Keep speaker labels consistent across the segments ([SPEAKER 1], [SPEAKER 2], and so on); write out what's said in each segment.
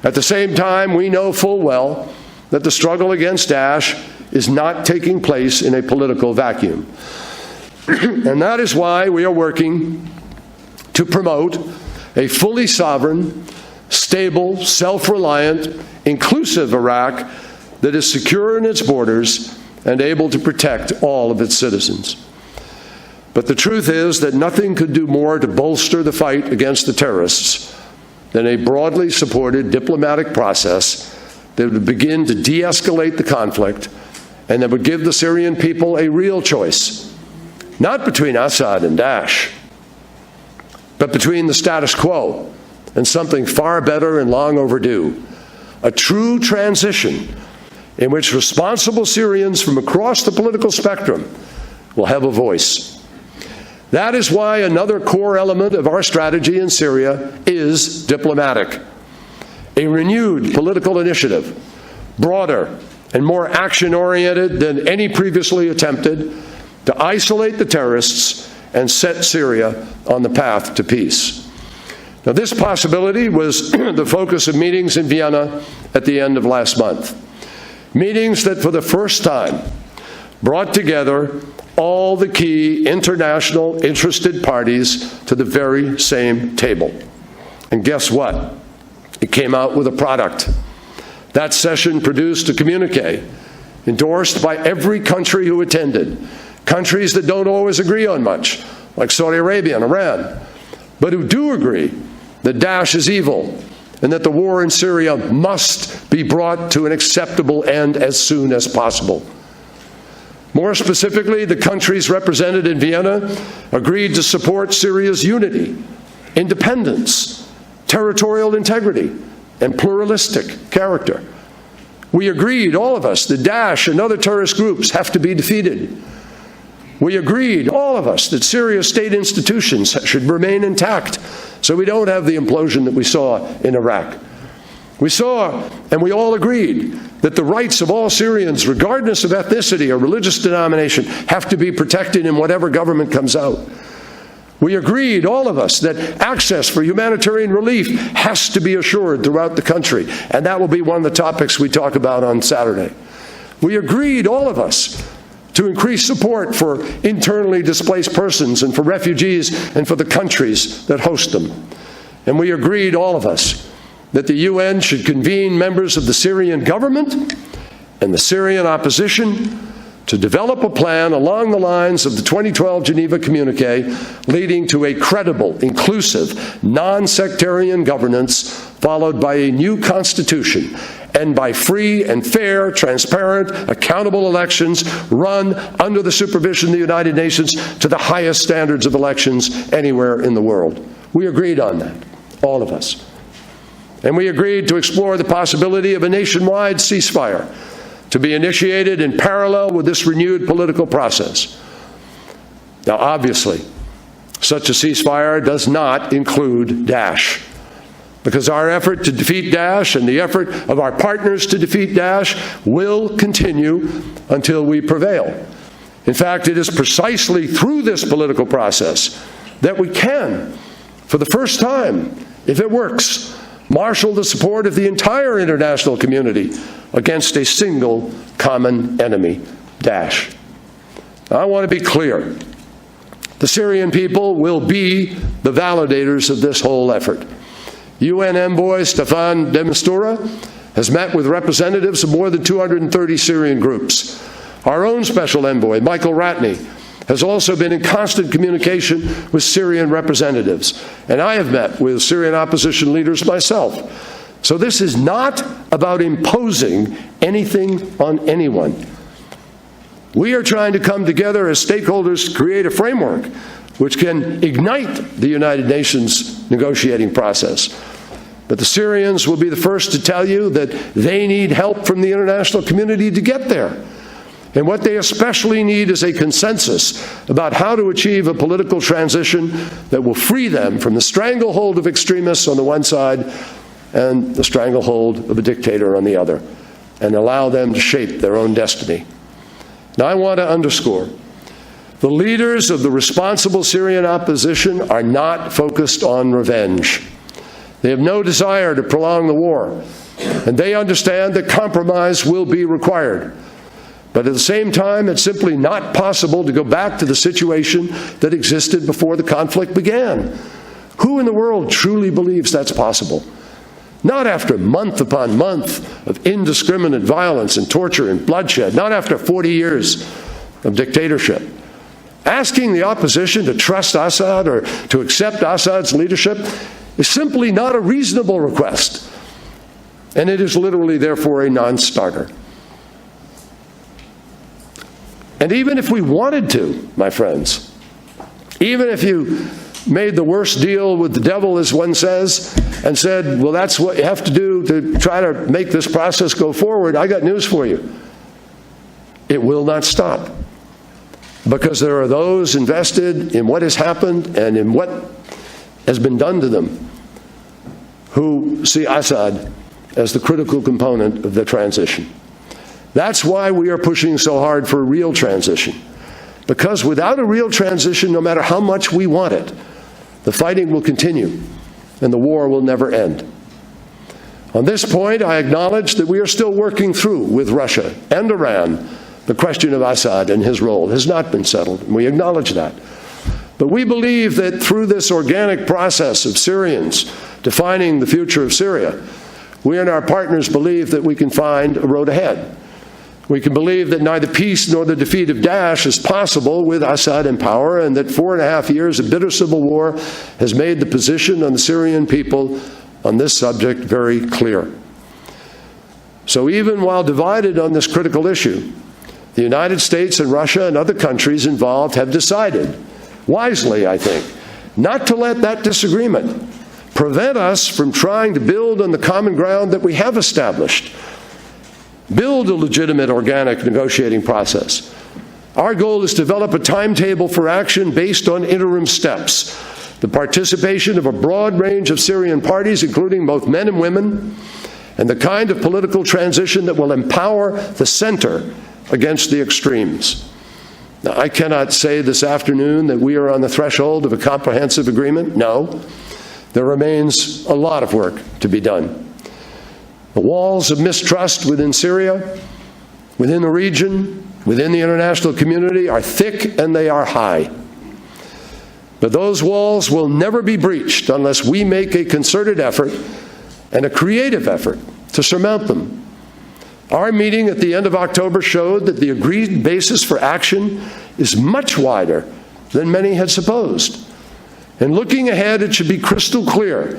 [SPEAKER 1] At the same time, we know full well that the struggle against Daesh is not taking place in a political vacuum. And that is why we are working to promote a fully sovereign, stable, self-reliant, inclusive Iraq that is secure in its borders and able to protect all of its citizens. But the truth is that nothing could do more to bolster the fight against the terrorists than a broadly supported diplomatic process that would begin to de-escalate the conflict and that would give the Syrian people a real choice, not between Assad and Daesh, but between the status quo and something far better and long overdue, a true transition in which responsible Syrians from across the political spectrum will have a voice. That is why another core element of our strategy in Syria is diplomatic. A renewed political initiative, broader and more action-oriented than any previously attempted, to isolate the terrorists and set Syria on the path to peace. Now, this possibility was the focus of meetings in Vienna at the end of last month. Meetings that for the first time brought together all the key international interested parties to the very same table. And guess what? It came out with a product. That session produced a communiqué endorsed by every country who attended, countries that don't always agree on much, like Saudi Arabia and Iran, but who do agree that Daesh is evil and that the war in Syria must be brought to an acceptable end as soon as possible. More specifically, the countries represented in Vienna agreed to support Syria's unity, independence, territorial integrity, and pluralistic character. We agreed, all of us, that Daesh and other terrorist groups have to be defeated. We agreed, all of us, that Syria's state institutions should remain intact so we don't have the implosion that we saw in Iraq. We saw, and we all agreed, that the rights of all Syrians, regardless of ethnicity or religious denomination, have to be protected in whatever government comes out. We agreed, all of us, that access for humanitarian relief has to be assured throughout the country, and that will be one of the topics we talk about on Saturday. We agreed, all of us, to increase support for internally displaced persons and for refugees and for the countries that host them. And we agreed, all of us, that the UN should convene members of the Syrian government and the Syrian opposition to develop a plan along the lines of the 2012 Geneva Communiqué leading to a credible, inclusive, non-sectarian governance followed by a new constitution and by free and fair, transparent, accountable elections run under the supervision of the United Nations to the highest standards of elections anywhere in the world. We agreed on that, all of us. And we agreed to explore the possibility of a nationwide ceasefire to be initiated in parallel with this renewed political process. Now, obviously, such a ceasefire does not include Daesh, because our effort to defeat Daesh and the effort of our partners to defeat Daesh will continue until we prevail. In fact, it is precisely through this political process that we can, for the first time, if it works, marshal the support of the entire international community against a single common enemy, Daesh. Now, I want to be clear. The Syrian people will be the validators of this whole effort. UN envoy Staffan de Mistura has met with representatives of more than 230 Syrian groups. Our own special envoy, Michael Ratney, has also been in constant communication with Syrian representatives, and I have met with Syrian opposition leaders myself. So this is not about imposing anything on anyone. We are trying to come together as stakeholders to create a framework which can ignite the United Nations negotiating process. But the Syrians will be the first to tell you that they need help from the international community to get there. And what they especially need is a consensus about how to achieve a political transition that will free them from the stranglehold of extremists on the one side and the stranglehold of a dictator on the other, and allow them to shape their own destiny. Now, I want to underscore, the leaders of the responsible Syrian opposition are not focused on revenge. They have no desire to prolong the war, and they understand that compromise will be required. But at the same time, it's simply not possible to go back to the situation that existed before the conflict began. Who in the world truly believes that's possible? Not after month upon month of indiscriminate violence and torture and bloodshed, not after 40 years of dictatorship. Asking the opposition to trust Assad or to accept Assad's leadership is simply not a reasonable request, and it is literally, therefore, a non-starter. And even if we wanted to, my friends, even if you made the worst deal with the devil, as one says, and said, well, that's what you have to do to try to make this process go forward, I got news for you. It will not stop. Because there are those invested in what has happened and in what has been done to them who see Assad as the critical component of the transition. That's why we are pushing so hard for a real transition. Because without a real transition, no matter how much we want it, the fighting will continue and the war will never end. On this point, I acknowledge that we are still working through with Russia and Iran. The question of Assad and his role has not been settled, and we acknowledge that. But we believe that through this organic process of Syrians defining the future of Syria, we and our partners believe that we can find a road ahead. We can believe that neither peace nor the defeat of Daesh is possible with Assad in power, and that 4.5 years of bitter civil war has made the position of the Syrian people on this subject very clear. So even while divided on this critical issue, the United States and Russia and other countries involved have decided, wisely I think, not to let that disagreement prevent us from trying to build on the common ground that we have established. Build a legitimate organic negotiating process. Our goal is to develop a timetable for action based on interim steps. The participation of a broad range of Syrian parties, including both men and women, and the kind of political transition that will empower the center against the extremes. Now, I cannot say this afternoon that we are on the threshold of a comprehensive agreement. No. There remains a lot of work to be done. The walls of mistrust within Syria, within the region, within the international community are thick and they are high. But those walls will never be breached unless we make a concerted effort and a creative effort to surmount them. Our meeting at the end of October showed that the agreed basis for action is much wider than many had supposed. And looking ahead, it should be crystal clear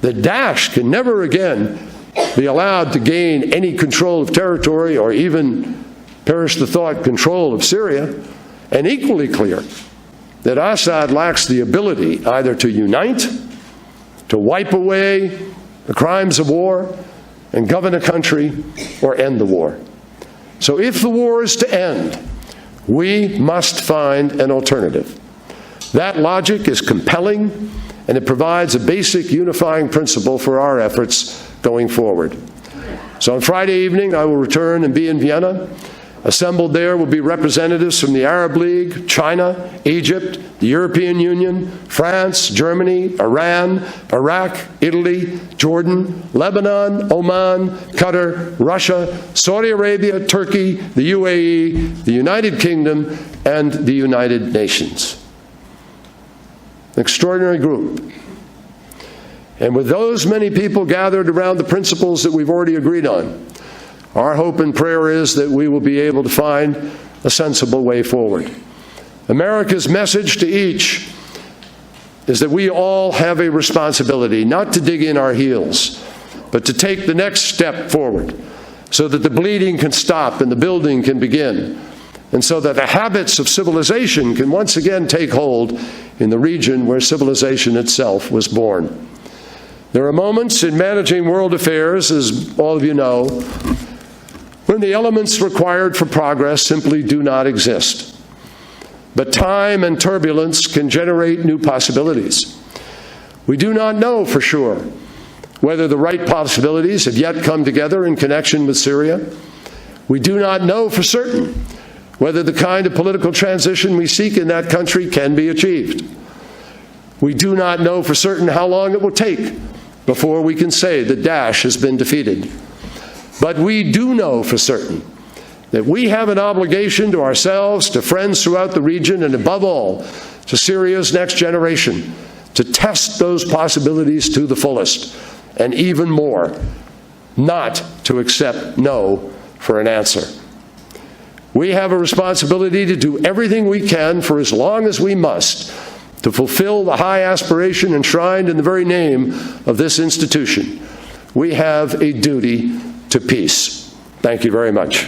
[SPEAKER 1] that Daesh can never again be allowed to gain any control of territory or even, perish the thought, control of Syria, and equally clear that Assad lacks the ability either to unite, to wipe away the crimes of war, and govern a country or end the war. So if the war is to end, we must find an alternative. That logic is compelling, and it provides a basic unifying principle for our efforts going forward. So on Friday evening, I will return and be in Vienna. Assembled there will be representatives from the Arab League, China, Egypt, the European Union, France, Germany, Iran, Iraq, Italy, Jordan, Lebanon, Oman, Qatar, Russia, Saudi Arabia, Turkey, the UAE, the United Kingdom, and the United Nations. An extraordinary group. And with those many people gathered around the principles that we've already agreed on, our hope and prayer is that we will be able to find a sensible way forward. America's message to each is that we all have a responsibility not to dig in our heels, but to take the next step forward so that the bleeding can stop and the building can begin, and so that the habits of civilization can once again take hold in the region where civilization itself was born. There are moments in managing world affairs, as all of you know, when the elements required for progress simply do not exist. But time and turbulence can generate new possibilities. We do not know for sure whether the right possibilities have yet come together in connection with Syria. We do not know for certain whether the kind of political transition we seek in that country can be achieved. We do not know for certain how long it will take before we can say that Daesh has been defeated. But we do know for certain that we have an obligation to ourselves, to friends throughout the region, and above all, to Syria's next generation, to test those possibilities to the fullest, and even more, not to accept no for an answer. We have a responsibility to do everything we can for as long as we must to fulfill the high aspiration enshrined in the very name of this institution. We have a duty to peace. Thank you very much.